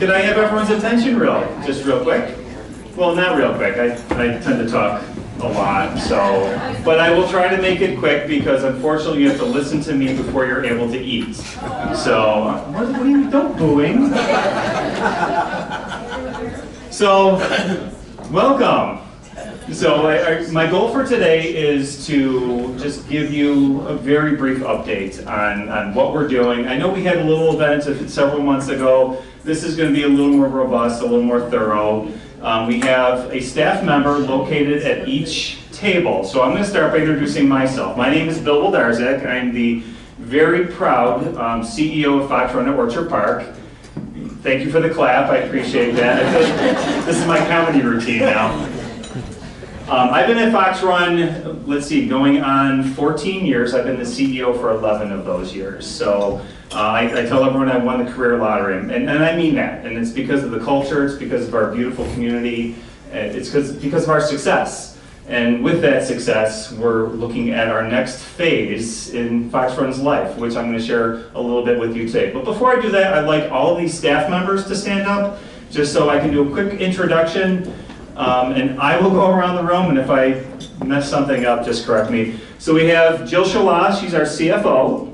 Can I have everyone's attention just real quick? Well, not real quick. I tend to talk a lot, but I will try to make it quick because unfortunately you have to listen to me before you're able to eat. So, what are you don't booing? So, welcome. So my goal for today is to just give you a very brief update on what we're doing. I know we had a little event several months ago. This is going to be a little more robust, a little more thorough. We have a staff member located at each table. So I'm going to start by introducing myself. My name is Bill Wildarczyk. I'm the very proud CEO of Fox Run at Orchard Park. Thank you for the clap. I appreciate that. I feel like this is my comedy routine now. I've been at Fox Run, let's see, going on 14 years. I've been the CEO for 11 of those years. So I tell everyone I won the career lottery, and I mean that. And it's because of the culture, it's because of our beautiful community, it's because of our success. And with that success, we're looking at our next phase in Fox Run's life, which I'm going to share a little bit with you today. But before I do that, I'd like all of these staff members to stand up, just so I can do a quick introduction. And I will go around the room, and if I mess something up, just correct me. So we have Jill Shala, she's our CFO.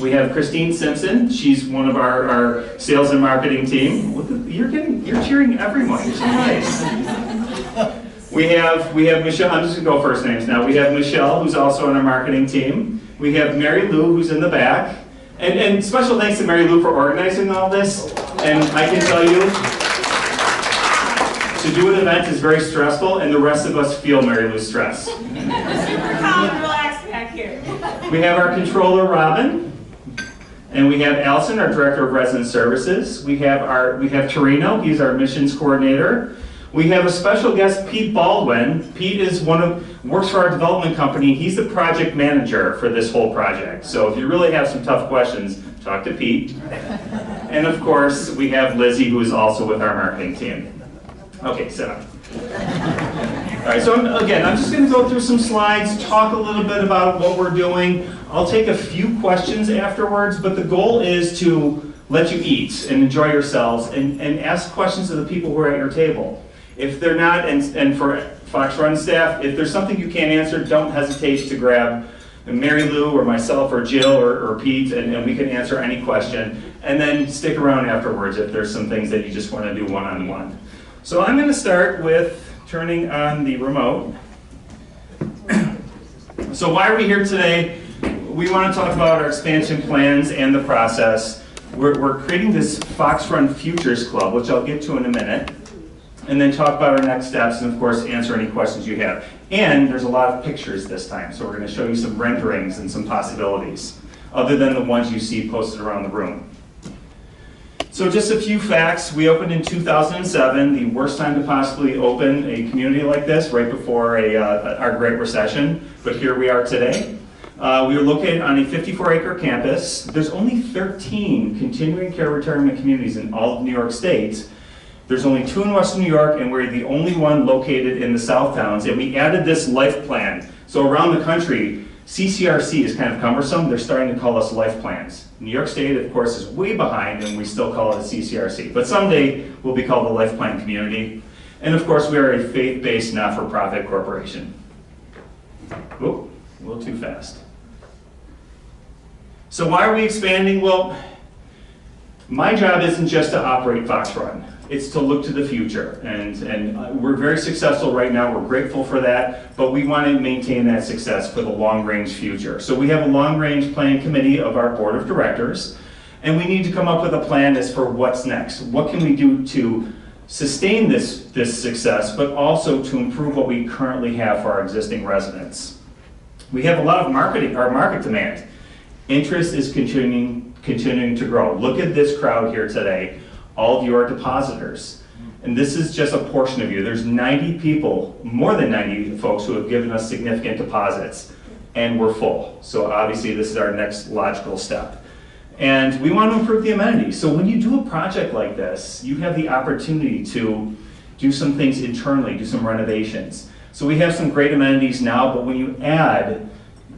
We have Christine Simpson, she's one of our sales and marketing team. You're cheering everyone, you're so nice. We have Michelle, I'm just gonna go first names now. We have Michelle, who's also on our marketing team. We have Mary Lou, who's in the back. And special thanks to Mary Lou for organizing all this. And I can tell you, to do an event is very stressful, and the rest of us feel Mary Lou's stress. Super calm and relaxed back here. We have our controller, Robin, and we have Allison, our director of resident services. We have Torino, he's our missions coordinator. We have a special guest, Pete Baldwin. Pete is works for our development company. He's the project manager for this whole project. So if you really have some tough questions, talk to Pete. And of course, we have Lizzie, who is also with our marketing team. Okay, sit down. All right, so I'm just going to go through some slides, talk a little bit about what we're doing. I'll take a few questions afterwards, but the goal is to let you eat and enjoy yourselves and ask questions of the people who are at your table. If they're not, and for Fox Run staff, if there's something you can't answer, don't hesitate to grab Mary Lou or myself or Jill or Pete, and we can answer any question. And then stick around afterwards if there's some things that you just want to do one-on-one. So I'm going to start with turning on the remote. So why are we here today? We want to talk about our expansion plans and the process. We're creating this Fox Run Futures Club, which I'll get to in a minute, and then talk about our next steps and of course answer any questions you have. And there's a lot of pictures this time, so we're going to show you some renderings and some possibilities, other than the ones you see posted around the room. So just a few facts. We opened in 2007, the worst time to possibly open a community like this, right before our Great Recession, but here we are today. We are located on a 54-acre campus. There's only 13 continuing care retirement communities in all of New York State. There's only 2 in Western New York, and we're the only one located in the South Towns, and we added this life plan. So around the country, CCRC is kind of cumbersome. They're starting to call us life plans. New York State, of course, is way behind, and we still call it a CCRC. But someday, we'll be called the Life Plan Community. And of course, we are a faith-based, not-for-profit corporation. Whoop, a little too fast. So why are we expanding? Well, my job isn't just to operate Fox Run. It's to look to the future, and we're very successful right now. We're grateful for that, but we want to maintain that success for the long-range future. So we have a long-range planning committee of our board of directors, and we need to come up with a plan as for what's next. What can we do to sustain this success, but also to improve what we currently have for our existing residents? We have a lot of market demand. Interest is continuing to grow. Look at this crowd here today. All of you are depositors. And this is just a portion of you. There's 90 people, more than 90 folks who have given us significant deposits, and we're full. So obviously this is our next logical step. And we want to improve the amenities. So when you do a project like this, you have the opportunity to do some things internally, do some renovations. So we have some great amenities now, but when you add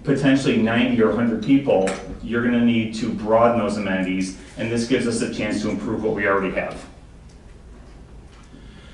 potentially 90 or 100 people, you're going to need to broaden those amenities, and this gives us a chance to improve what we already have.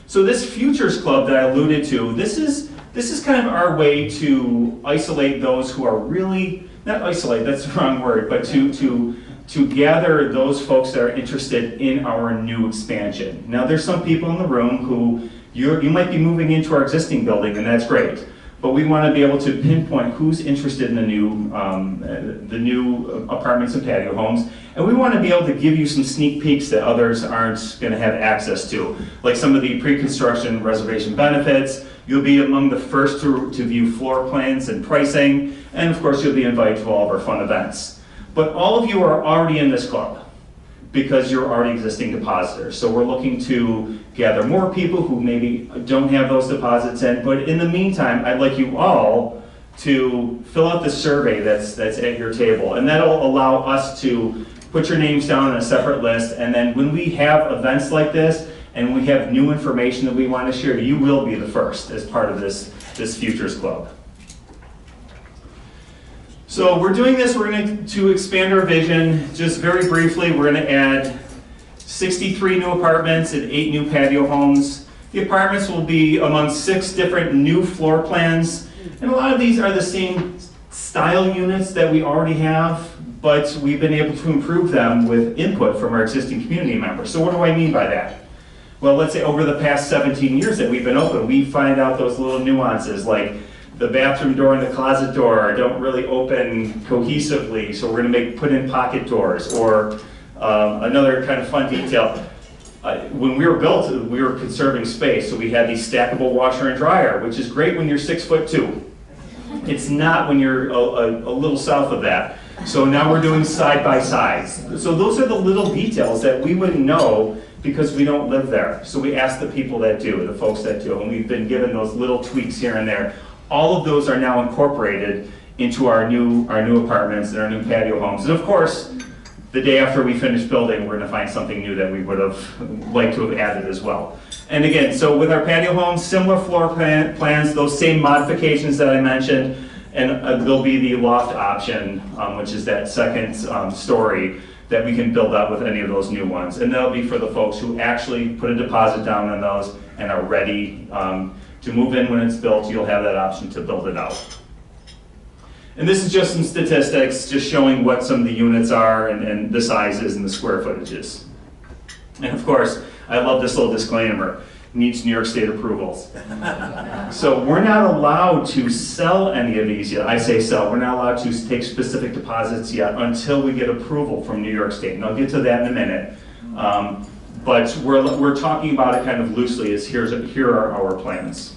So this Futures Club that I alluded to, this is kind of our way to isolate those who are really, not isolate, that's the wrong word, but to gather those folks that are interested in our new expansion. Now there's some people in the room who you might be moving into our existing building, and that's great. But we want to be able to pinpoint who's interested in the new apartments and patio homes, and we want to be able to give you some sneak peeks that others aren't going to have access to, like some of the pre-construction reservation benefits. You'll be among the first to view floor plans and pricing, and of course you'll be invited to all of our fun events. But all of you are already in this club because you're already existing depositors. So we're looking to gather more people who maybe don't have those deposits in, but in the meantime, I'd like you all to fill out the survey that's at your table, and that'll allow us to put your names down on a separate list, and then when we have events like this, and we have new information that we want to share, you will be the first as part of this Futures Club. So we're doing this, we're going to expand our vision. Just very briefly, we're going to add 63 new apartments and 8 new patio homes. The apartments will be among 6 different new floor plans, and a lot of these are the same style units that we already have, but we've been able to improve them with input from our existing community members. So what do I mean by that? Well, let's say over the past 17 years that we've been open, we find out those little nuances, like the bathroom door and the closet door don't really open cohesively, so we're going to put in pocket doors. Or another kind of fun detail, when we were built, we were conserving space, so we had these stackable washer and dryer, which is great when you're 6'2". It's not when you're a little south of that. So now we're doing side by sides. So those are the little details that we wouldn't know because we don't live there. So we ask the people that do, the folks that do, and we've been given those little tweaks here and there. All of those are now incorporated into our new apartments and our new patio homes. And of course, the day after we finish building, we're going to find something new that we would have liked to have added as well. And again, so with our patio homes, similar floor plans, those same modifications that I mentioned, and there'll be the loft option, which is that second story that we can build up with any of those new ones. And that'll be for the folks who actually put a deposit down on those and are ready to move in when it's built. You'll have that option to build it out. And this is just some statistics, just showing what some of the units are and the sizes and the square footages. And of course, I love this little disclaimer, needs New York State approvals. So we're not allowed to sell any of these yet. I say sell, we're not allowed to take specific deposits yet until we get approval from New York State. And I'll get to that in a minute. But we're talking about it kind of loosely as here are our plans.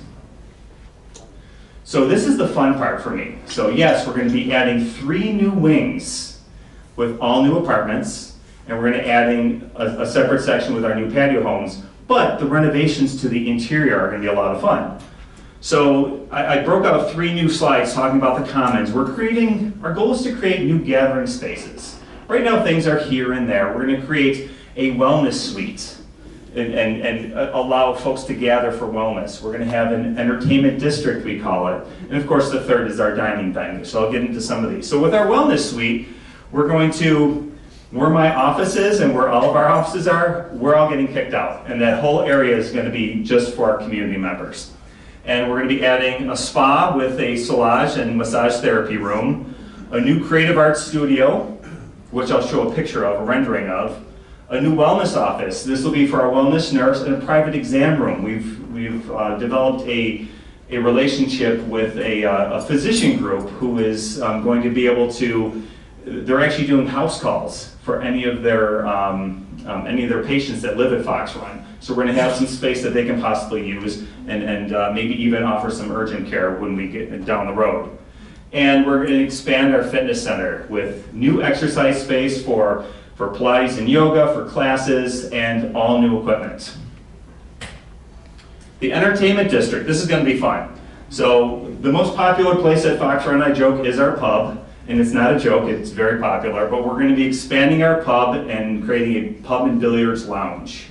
So this is the fun part for me. So yes, we're going to be adding 3 new wings with all new apartments, and we're going to adding a separate section with our new patio homes, but the renovations to the interior are going to be a lot of fun. So I broke out 3 new slides talking about the commons. Our goal is to create new gathering spaces. Right now things are here and there. We're going to create a wellness suite and allow folks to gather for wellness. We're going to have an entertainment district, we call it. And of course the third is our dining venue. So I'll get into some of these. So with our wellness suite, we're going to, where my office is and where all of our offices are, we're all getting kicked out. And that whole area is going to be just for our community members. And we're going to be adding a spa with a soulage and massage therapy room, a new creative arts studio, which I'll show a picture of, a rendering of, a new wellness office. This will be for our wellness nurse, and a private exam room. We've developed a relationship with a physician group who is going to be able to, they're actually doing house calls for any of their patients that live at Fox Run. So we're going to have some space that they can possibly use and maybe even offer some urgent care when we get down the road. And we're going to expand our fitness center with new exercise space for Pilates and yoga, for classes, and all new equipment. The entertainment district, this is going to be fun. So the most popular place at Fox Run, I joke, is our pub. And it's not a joke, it's very popular, but we're going to be expanding our pub and creating a pub and billiards lounge.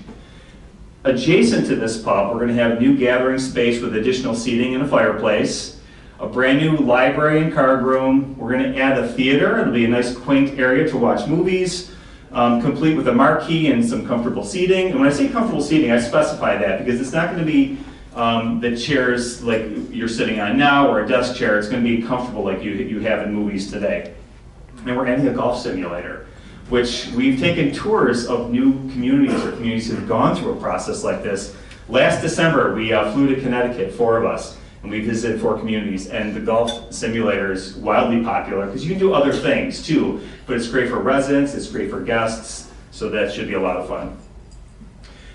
Adjacent to this pub, we're going to have new gathering space with additional seating and a fireplace. a brand new library and card room. We're going to add a theater. It'll be a nice quaint area to watch movies, complete with a marquee and some comfortable seating. And when I say comfortable seating, I specify that because it's not going to be the chairs like you're sitting on now or a desk chair. It's going to be comfortable like you have in movies today. And we're adding a golf simulator, which we've taken tours of new communities or communities that have gone through a process like this. Last December, we flew to Connecticut, 4 of us, and we visited 4 communities, and the golf simulator is wildly popular because you can do other things too, but it's great for residents, it's great for guests, so that should be a lot of fun.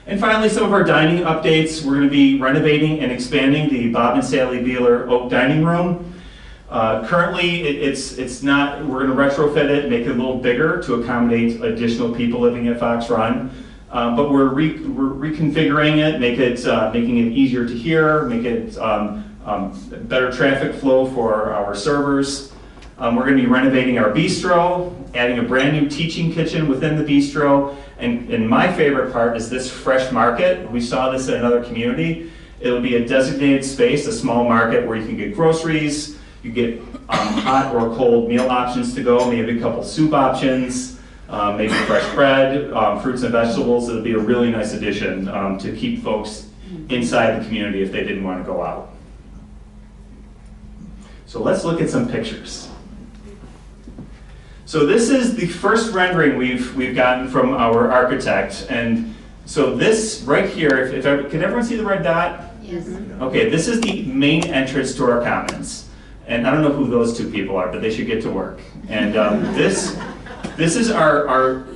And finally, some of our dining updates. We're going to be renovating and expanding the Bob and Sally Beeler Oak Dining Room. Currently, it's not, we're going to retrofit it, make it a little bigger to accommodate additional people living at Fox Run. But we're reconfiguring it, making it easier to hear, make it better traffic flow for our servers. We're going to be renovating our bistro, adding a brand new teaching kitchen within the bistro. And my favorite part is this fresh market. We saw this in another community. It'll be a designated space, a small market where you can get groceries, you get hot or cold meal options to go, maybe a couple soup options, maybe fresh bread, fruits and vegetables. It'll be a really nice addition to keep folks inside the community if they didn't want to go out. So let's look at some pictures. So this is the first rendering we've gotten from our architect, and so this right here, can everyone see the red dot? Yes. Okay, this is the main entrance to our commons. And I don't know who those 2 people are, but they should get to work. And this is our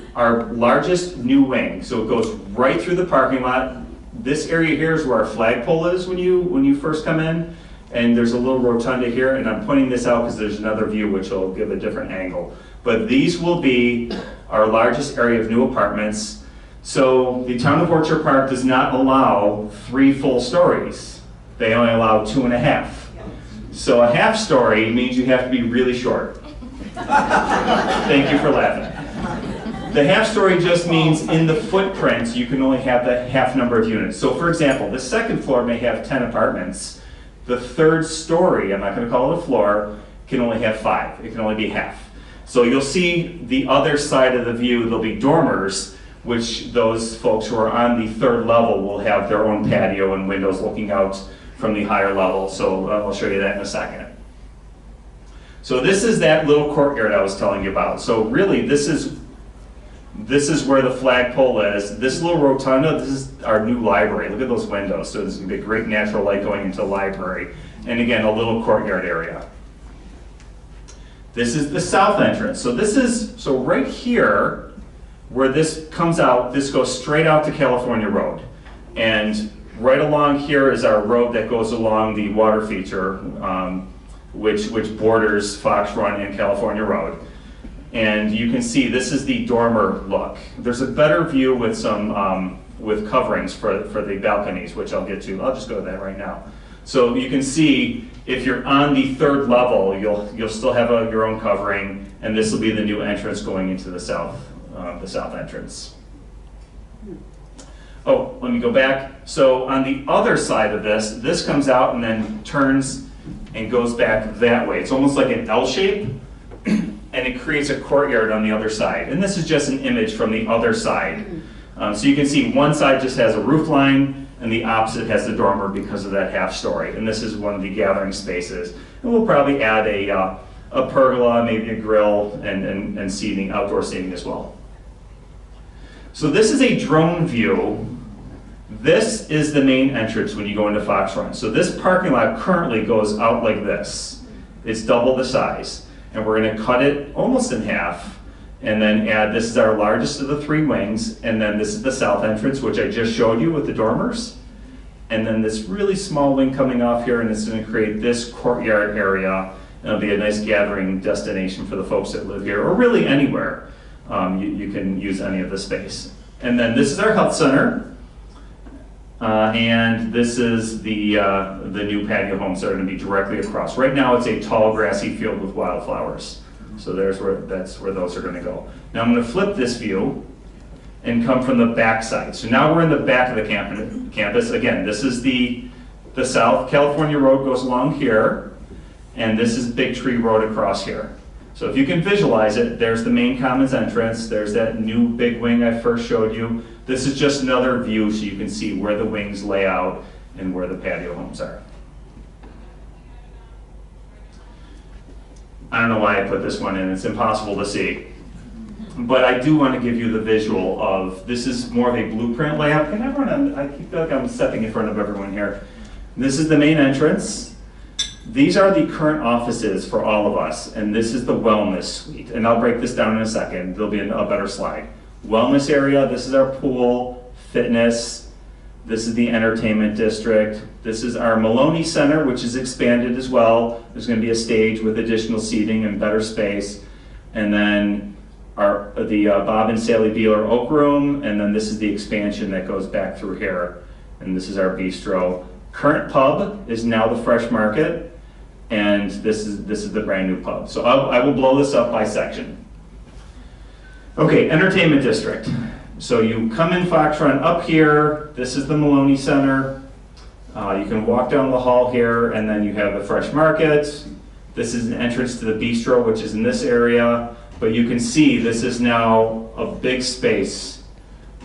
largest new wing. So it goes right through the parking lot. This area here is where our flagpole is when you first come in. And there's a little rotunda here, and I'm pointing this out because there's another view which will give a different angle. But these will be our largest area of new apartments. So the town of Orchard Park does not allow 3 full stories. They only allow 2.5. So a half story means you have to be really short. Thank you for laughing. The half story just means in the footprint you can only have the half number of units. So for example, the second floor may have 10 apartments. The third story, I'm not going to call it a floor, can only have 5. It can only be half. So you'll see the other side of the view, there'll be dormers, which those folks who are on the 3rd level will have their own patio and windows looking out from the higher level. So I'll show you that in a second. So this is that little courtyard I was telling you about. So really this is where the flagpole is. This little rotunda, this is our new library. Look at those windows. So there's going to be great natural light going into the library. And again, a little courtyard area. This is the south entrance. So right here, where this comes out, this goes straight out to California Road. And right along here is our road that goes along the water feature, which borders Fox Run and California Road. And you can see this is the dormer look. There's a better view with some with coverings for the balconies, which I'll get to. I'll just go to that right now. So you can see if you're on the 3rd level, you'll still have your own covering, and this will be the new entrance going into the south entrance. Oh, let me go back. So on the other side of this comes out and then turns and goes back that way. It's almost like an L shape, and it creates a courtyard on the other side. And this is just an image from the other side. So you can see one side just has a roof line, and the opposite has the dormer because of that half story. And this is one of the gathering spaces. And we'll probably add a pergola, maybe a grill, and seating, outdoor seating as well. So this is a drone view. This is the main entrance when you go into Fox Run. So this parking lot currently goes out like this. It's double the size. And we're going to cut it almost in half and then add, this is our largest of the 3 wings, and then this is the south entrance, which I just showed you with the dormers. And then this really small wing coming off here, and it's going to create this courtyard area. And it'll be a nice gathering destination for the folks that live here, or really anywhere. You can use any of the space. And then this is our health center. And this is the new patio homes that are going to be directly across. Right now it's a tall grassy field with wildflowers. So that's where those are going to go. Now I'm going to flip this view and come from the back side. So now we're in the back of the campus. Again, this is the south. California Road goes along here. and this is Big Tree Road across here. So if you can visualize it, there's the main commons entrance, there's that new big wing I first showed you. This is just another view so you can see where the wings lay out and where the patio homes are. I don't know why I put this one in, it's impossible to see. But I do want to give you the visual of, this is more of a blueprint layout. Can everyone, I feel like I'm stepping in front of everyone here. This is the main entrance. These are the current offices for all of us, and this is the wellness suite. And I'll break this down in a second. There'll be a better slide. Wellness area, this is our pool, fitness. This is the entertainment district. This is our Maloney Center, which is expanded as well. There's going to be a stage with additional seating and better space. And then the Bob and Sally Beeler Oak Room, and then this is the expansion that goes back through here. And this is our bistro. Current pub is now the Fresh Market. And this is the brand new pub. So I will blow this up by section. Okay, entertainment district. So you come in Fox Run up here, this is the Maloney Center. You can walk down the hall here, and then you have the Fresh Market. This is an entrance to the bistro, which is in this area. But you can see this is now a big space,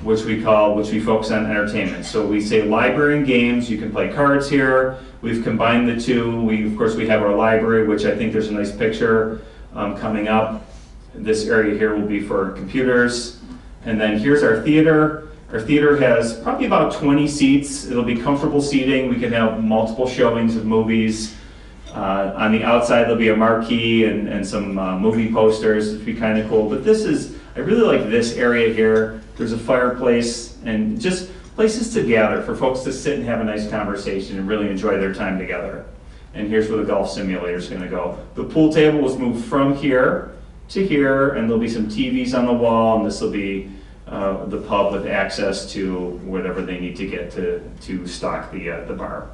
which we focus on entertainment. So we say library and games, you can play cards here. We've combined the two. Of course, we have our library, which I think there's a nice picture coming up. This area here will be for computers. And then here's our theater. Our theater has probably about 20 seats. It'll be comfortable seating. We can have multiple showings of movies. On the outside, there'll be a marquee and some movie posters, which would be kind of cool. But I really like this area here. There's a fireplace and just places to gather for folks to sit and have a nice conversation and really enjoy their time together. And here's where the golf simulator is going to go. The pool table was moved from here to here, and there'll be some TVs on the wall, and this will be the pub with access to whatever they need to get to stock the bar.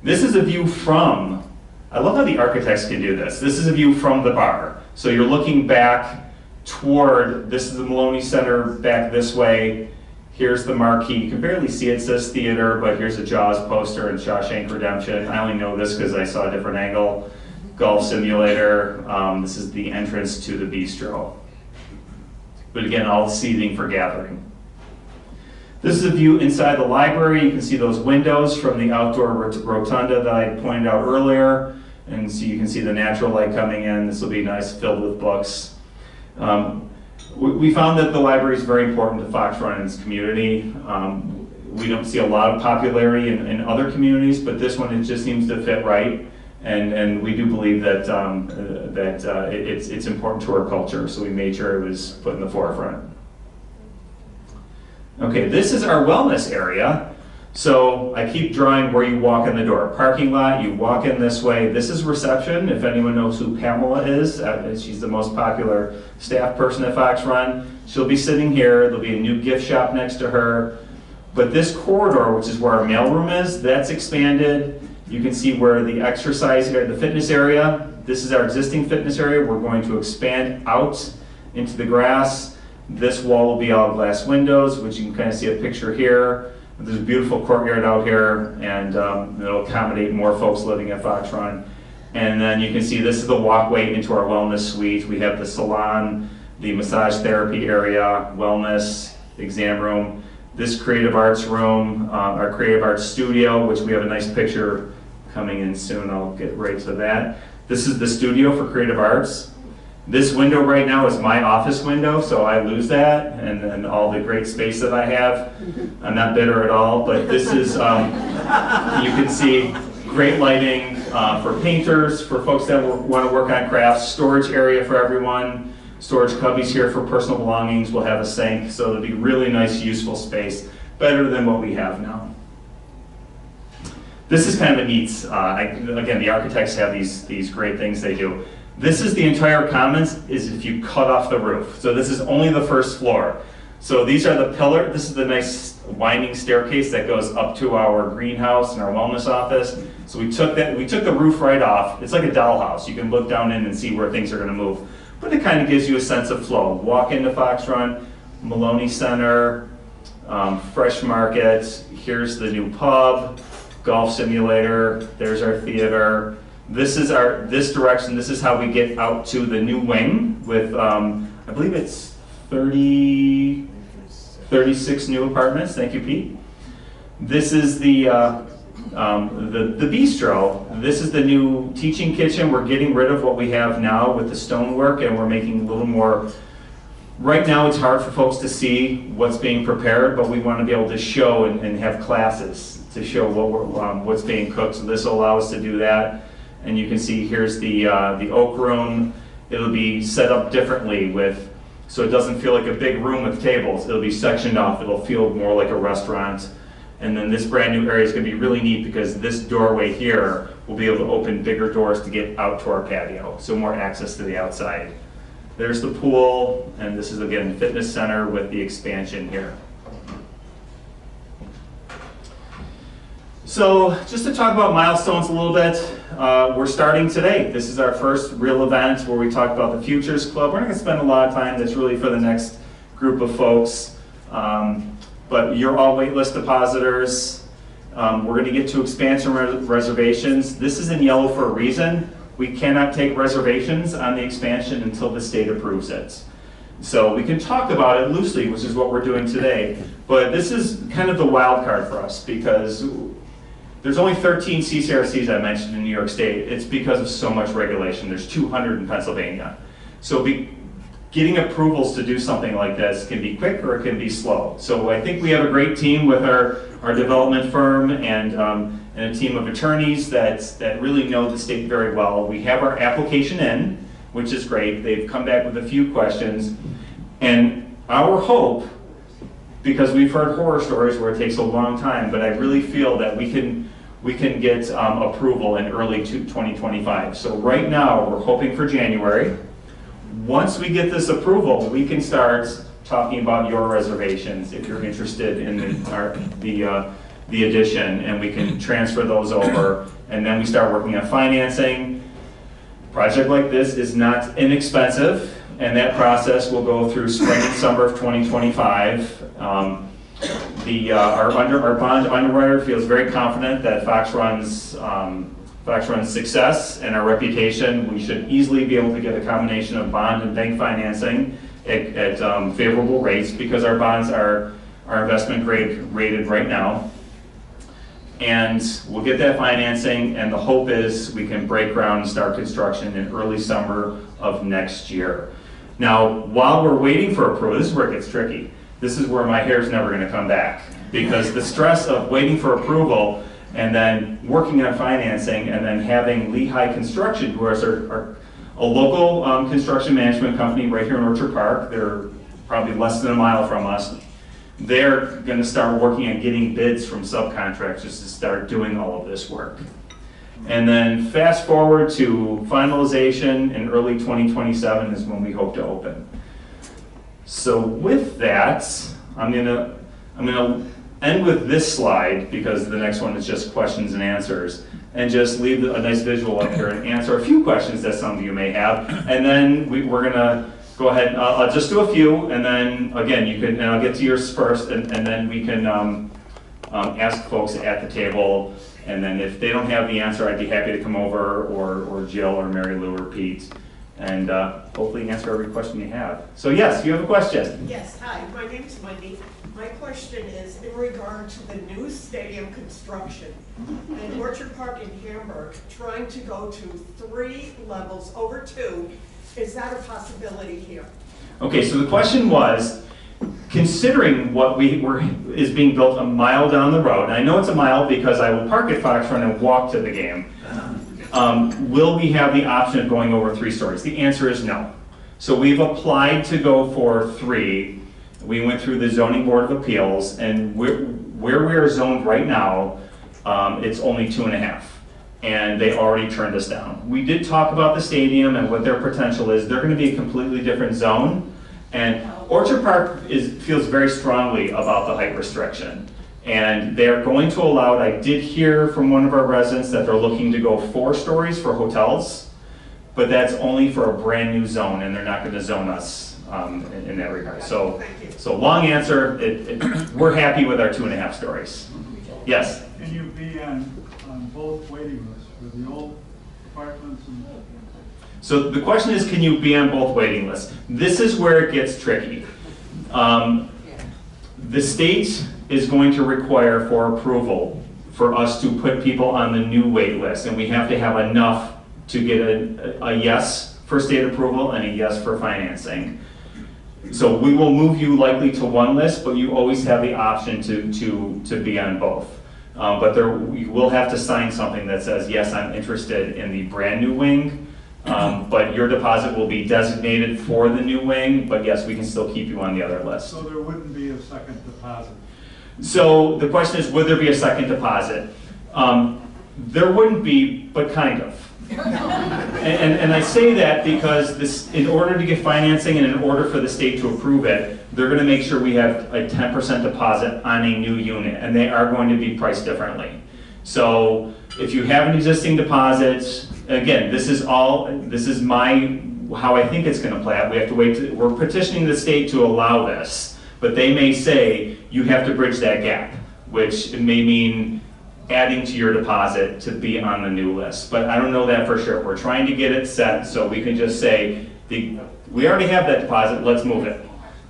This is a view from, I love how the architects can do this. This is a view from the bar. So you're looking back toward, this is the Maloney Center back this way. Here's the marquee. You can barely see it says theater, but here's a Jaws poster and Shawshank Redemption. I only know this because I saw a different angle. Golf simulator. This is the entrance to the bistro. But again, all seating for gathering. This is a view inside the library. You can see those windows from the outdoor rotunda that I pointed out earlier. And so you can see the natural light coming in. This will be nice, filled with books. We found that the library is very important to Fox Run and its community. We don't see a lot of popularity in other communities, but this one, it just seems to fit right. And we do believe that, it's important to our culture, so we made sure it was put in the forefront. Okay, this is our wellness area. So I keep drawing where you walk in the door. Parking lot, you walk in this way. This is reception, if anyone knows who Pamela is. She's the most popular staff person at Fox Run. She'll be sitting here. There'll be a new gift shop next to her. But this corridor, which is where our mailroom is, that's expanded. You can see where the exercise area, the fitness area, this is our existing fitness area. We're going to expand out into the grass. This wall will be all glass windows, which you can kind of see a picture here. There's a beautiful courtyard out here, and it'll accommodate more folks living at Fox Run. And then you can see this is the walkway into our wellness suite. We have the salon, the massage therapy area, wellness, exam room. This creative arts room, our creative arts studio, which we have a nice picture coming in soon. I'll get right to that. This is the studio for creative arts. This window right now is my office window, so I lose that and all the great space that I have. I'm not bitter at all, but this is, you can see great lighting for painters, for folks that want to work on crafts, storage area for everyone, storage cubbies here for personal belongings. We'll have a sink, so it'll be really nice, useful space, better than what we have now. This is kind of a neat, again, the architects have these great things they do. This is the entire commons, is if you cut off the roof. So this is only the first floor. So these are the pillars. This is the nice winding staircase that goes up to our greenhouse and our wellness office. So we took the roof right off. It's like a dollhouse. You can look down in and see where things are going to move. But it kind of gives you a sense of flow. Walk into Fox Run, Maloney Center, Fresh Market. Here's the new pub. golf simulator, there's our theater. This direction, this is how we get out to the new wing with, I believe it's 36 new apartments. Thank you, Pete. This is the bistro. This is the new teaching kitchen. We're getting rid of what we have now with the stonework, and we're making a little more. Right now, it's hard for folks to see what's being prepared, but we want to be able to show and have classes to show what's being cooked. So this will allow us to do that. And you can see here's the oak room. It'll be set up differently so it doesn't feel like a big room with tables. It'll be sectioned off. It'll feel more like a restaurant. And then this brand new area is going to be really neat because this doorway here will be able to open bigger doors to get out to our patio, so more access to the outside. There's the pool, and this is again fitness center with the expansion here. So just to talk about milestones a little bit, we're starting today. This is our first real event where we talk about the Futures Club. We're not going to spend a lot of time. That's really for the next group of folks. But you're all waitlist depositors. We're going to get to expansion reservations. This is in yellow for a reason. We cannot take reservations on the expansion until the state approves it. So we can talk about it loosely, which is what we're doing today. But this is kind of the wild card for us because there's only 13 CCRCs I mentioned in New York State. It's because of so much regulation. There's 200 in Pennsylvania. So getting approvals to do something like this can be quick or it can be slow. So I think we have a great team with our development firm and a team of attorneys that really know the state very well. We have our application in, which is great. They've come back with a few questions. And our hope, because we've heard horror stories where it takes a long time, but I really feel that we can get approval in early 2025. So right now, we're hoping for January. Once we get this approval, we can start talking about your reservations if you're interested in the addition, and we can transfer those over, and then we start working on financing. A project like this is not inexpensive, and that process will go through spring and summer of 2025. Our bond underwriter feels very confident that Fox Run's success and our reputation, we should easily be able to get a combination of bond and bank financing at favorable rates because our bonds are investment grade rated right now. And we'll get that financing, and the hope is we can break ground and start construction in early summer of next year. Now, while we're waiting for approval, this is where it gets tricky. This is where my hair's never going to come back because the stress of waiting for approval and then working on financing and then having Lehigh Construction, who is a local construction management company right here in Orchard Park. They're probably less than a mile from us. They're going to start working on getting bids from subcontractors to start doing all of this work. And then fast forward to finalization in early 2027 is when we hope to open. So with that, I'm gonna end with this slide because the next one is just questions and answers, and just leave a nice visual up here and answer a few questions that some of you may have. And then we're gonna go ahead. I'll just do a few, and then again and I'll get to yours first, and then we can ask folks at the table. And then if they don't have the answer, I'd be happy to come over, or Jill, or Mary Lou, or Pete, and hopefully answer every question you have. So yes, you have a question. Yes, hi, my name's Wendy. My question is in regard to the new stadium construction in Orchard Park in Hamburg, trying to go to 3 levels over 2. Is that a possibility here? Okay, so the question was, considering what is being built a mile down the road, and I know it's a mile because I will park at Fox Run and walk to the game, will we have the option of going over 3 stories? The answer is no. So we've applied to go for 3. We went through the Zoning Board of Appeals, and where we are zoned right now, it's only 2.5. And they already turned us down. We did talk about the stadium and what their potential is. They're going to be a completely different zone. And Orchard Park feels very strongly about the height restriction. And they're going to allow it. I did hear from one of our residents that they're looking to go 4 stories for hotels, but that's only for a brand new zone, and they're not going to zone us in that regard. So long answer, we're happy with our 2.5 stories. Yes? Can you be on both waiting lists for the old apartments and? So the question is, can you be on both waiting lists? This is where it gets tricky. The state is going to require for approval for us to put people on the new wait list, and we have to have enough to get a yes for state approval and a yes for financing. So we will move you likely to one list, but you always have the option to be on both. But you will have to sign something that says, yes, I'm interested in the brand new wing, but your deposit will be designated for the new wing, but yes, we can still keep you on the other list. So there wouldn't be a second deposit? So the question is, would there be a second deposit? There wouldn't be, but kind of. And I say that because in order to get financing and in order for the state to approve it, they're going to make sure we have a 10% deposit on a new unit, and they are going to be priced differently. So if you have an existing deposit, again, this is how I think it's going to play out. We have to wait. We're petitioning the state to allow this, but they may say you have to bridge that gap, which may mean adding to your deposit to be on the new list. But I don't know that for sure. We're trying to get it set so we can just say, we already have that deposit, let's move it.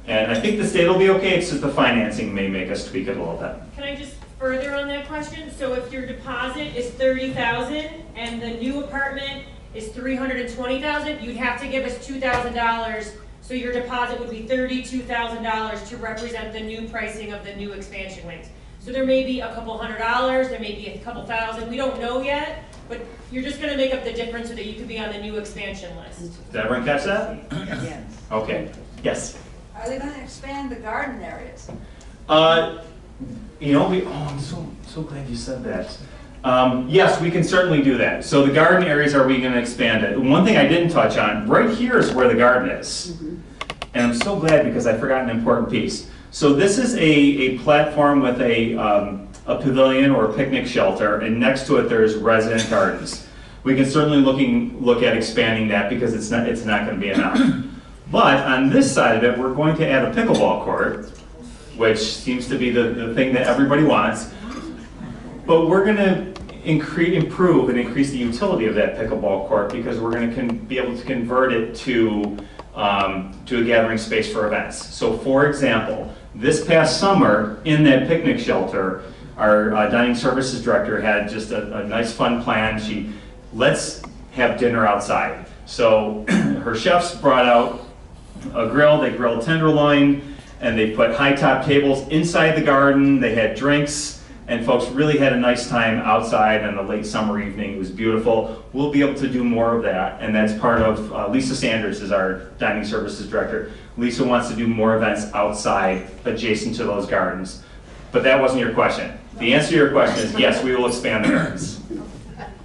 And I think the state will be okay, it's just the financing may make us tweak it a little bit. Can I just further on that question? So if your deposit is $30,000 and the new apartment is $320,000, you'd have to give us $2,000, so your deposit would be $32,000 to represent the new pricing of the new expansion wings. So there may be a couple $100, there may be a couple thousand, we don't know yet, but you're just gonna make up the difference so that you can be on the new expansion list. Did everyone catch that? Yes. Okay, yes. Are they going to expand the garden areas? I'm so glad you said that. Yes, we can certainly do that. So the garden areas, are we going to expand it? One thing I didn't touch on, right here is where the garden is. And I'm so glad because I forgot an important piece. So this is a platform with a pavilion or a picnic shelter, and next to it there's resident gardens. We can certainly look at expanding that because it's not going to be enough. But on this side of it, we're going to add a pickleball court, which seems to be the thing that everybody wants. But we're going to improve and increase the utility of that pickleball court because we're going to be able to convert it to a gathering space for events. So for example, this past summer in that picnic shelter, our dining services director had just a nice fun plan. Let's have dinner outside. So her chefs brought out a grill, they grilled tenderloin, and they put high top tables inside the garden. They had drinks, and folks really had a nice time outside on a late summer evening. It was beautiful. We'll be able to do more of that, and that's part of, Lisa Sanders is our dining services director. Lisa wants to do more events outside adjacent to those gardens. But that wasn't your question. The answer to your question is yes, we will expand the gardens.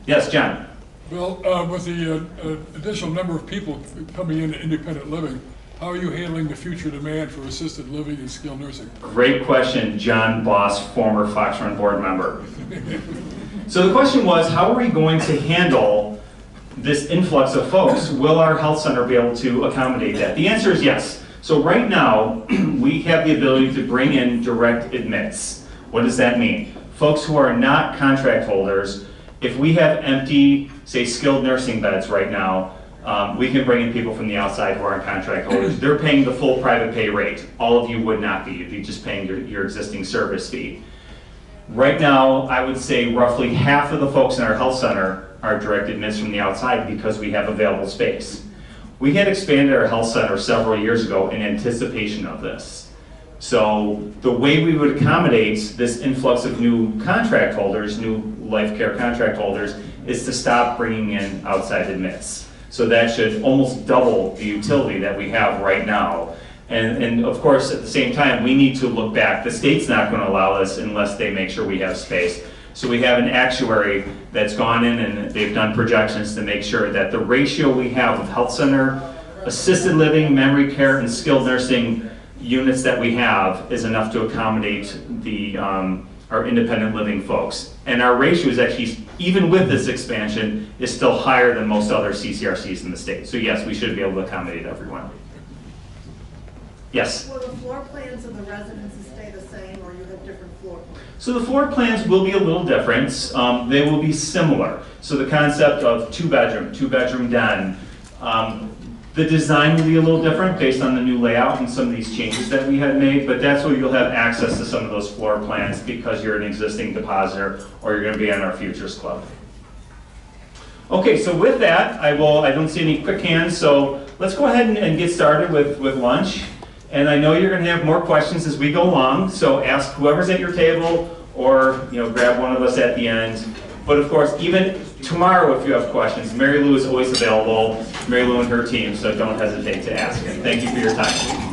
Yes, John? Well, with the additional number of people coming into independent living, how are you handling the future demand for assisted living and skilled nursing? Great question, John Boss, former Fox Run board member. So the question was, how are we going to handle this influx of folks? Will our health center be able to accommodate that? The answer is yes. So right now, we have the ability to bring in direct admits. What does that mean? Folks who are not contract holders, if we have empty, say, skilled nursing beds right now, we can bring in people from the outside who aren't contract holders. They're paying the full private pay rate. All of you would not be. You'd be just paying your existing service fee. Right now, I would say roughly half of the folks in our health center are direct admits from the outside because we have available space. We had expanded our health center several years ago in anticipation of this. So the way we would accommodate this influx of new contract holders, new life care contract holders, is to stop bringing in outside admits. So that should almost double the utility that we have right now. And of course, at the same time, we need to look back. The state's not going to allow this unless they make sure we have space. So we have an actuary that's gone in and they've done projections to make sure that the ratio we have of health center, assisted living, memory care, and skilled nursing units that we have is enough to accommodate our independent living folks. And our ratio is actually, even with this expansion, is still higher than most other CCRCs in the state. So yes, we should be able to accommodate everyone. Yes? Will the floor plans of the residences stay the same, or you have different floor plans? So the floor plans will be a little different. They will be similar. So the concept of two-bedroom den. The design will be a little different based on the new layout and some of these changes that we had made, but that's where you'll have access to some of those floor plans because you're an existing depositor or you're going to be on our Futures Club. Okay, so with that, I don't see any quick hands, so let's go ahead and get started with lunch. And I know you're going to have more questions as we go along, so ask whoever's at your table or grab one of us at the end. But of course, even tomorrow if you have questions, Mary Lou is always available, Mary Lou and her team, so don't hesitate to ask. And thank you for your time.